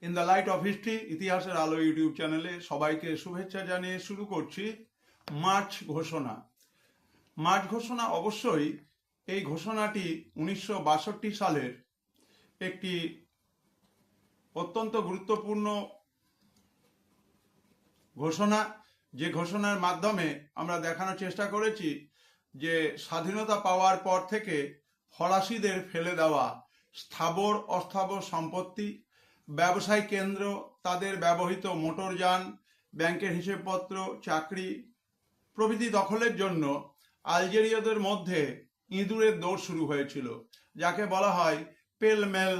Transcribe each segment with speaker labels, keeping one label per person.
Speaker 1: In the light off history ইতিহাসের আলো YouTube চ্যানেলে সবাইকে শুভেচ্ছা জানিয়ে শুরু করছি মার্চ ঘোষণা। মার্চ ঘোষণা অবশ্যই এই ঘোষণাটি 1962 সালের একটি অত্যন্ত গুরুত্বপূর্ণ ঘোষণা, যে ঘোষণার মাধ্যমে আমরা দেখানোর চেষ্টা করেছি যে স্বাধীনতা পাওয়ার পর থেকে ফরাসিদের ফেলে দেওয়া স্থাবর অস্থাবর সম্পত্তি, ব্যবসায়িক কেন্দ্র, তাদের ব্যবহৃত মোটরযান, ব্যাংকের হিসেবপত্র, চাকরি প্রভৃতি দখলের জন্য আলজেরীয়দের মধ্যে ইঁদুরের দৌড় শুরু হয়েছিল, যাকে বলা হয় পেলমেল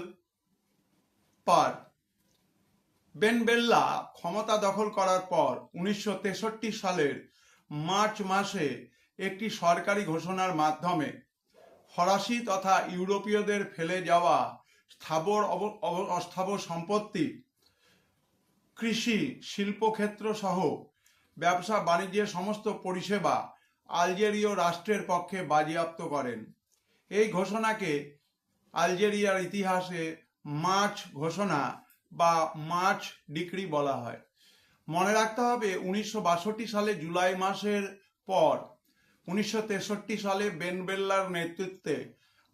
Speaker 1: পার। বেন বেল্লা ক্ষমতা দখল করার পর 1963 সালের মার্চ মাসে একটি সরকারি ঘোষণার মাধ্যমে ফরাসি তথা ইউরোপীয়দের ফেলে যাওয়া স্থাবর অস্থাবর সম্পত্তি, কৃষি, শিল্পক্ষেত্র সহ ব্যবসা বাণিজ্যের সমস্ত পরিষেবা আলজেরীয় রাষ্ট্রের পক্ষে বাজেয়াপ্ত করেন। এই ঘোষণাকে আলজেরিয়ার ইতিহাসে মার্চ ঘোষণা বা মার্চ ডিক্রি বলা হয়। মনে রাখতে হবে 1962 সালে জুলাই মাসের পর 1963 সালে বেন বেল্লার নেতৃত্বে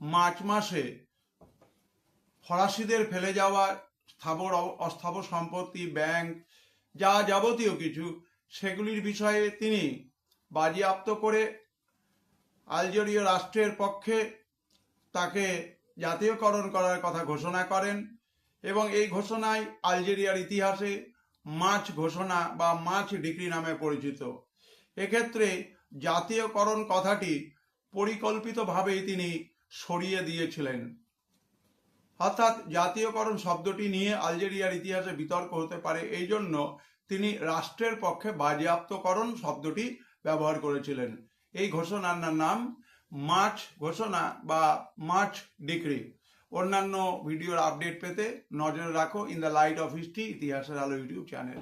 Speaker 1: মার্চ মাসে ফরাসিদের ফেলে যাওয়া স্থাবর অস্থাবর সম্পত্তি, ব্যাংক, যা যাবতীয় কিছু, সেগুলির বিষয়ে তিনি বাজেয়াপ্ত করে আলজেরীয় রাষ্ট্রের পক্ষে তাকে জাতীয়করণ করার কথা ঘোষণা করেন এবং এই ঘোষণায় আলজেরিয়ার ইতিহাসে মার্চ ঘোষণা বা মার্চ ডিক্রি নামে পরিচিত। এক্ষেত্রে জাতীয়করণ কথাটি পরিকল্পিতভাবেই তিনি সরিয়ে দিয়েছিলেন, অর্থাৎ জাতীয়করণ শব্দটি নিয়ে আলজেরিয়ার ইতিহাসে বিতর্ক হতে পারে, এই জন্য তিনি রাষ্ট্রের পক্ষে বাজেয়াপ্তকরণ শব্দটি ব্যবহার করেছিলেন। এই ঘোষণার নাম মার্চ ঘোষণা বা মার্চ ডিক্রি। অন্যান্য ভিডিওর আপডেট পেতে নজরে রাখো in the light off history ইতিহাসের আলো ইউটিউব চ্যানেল।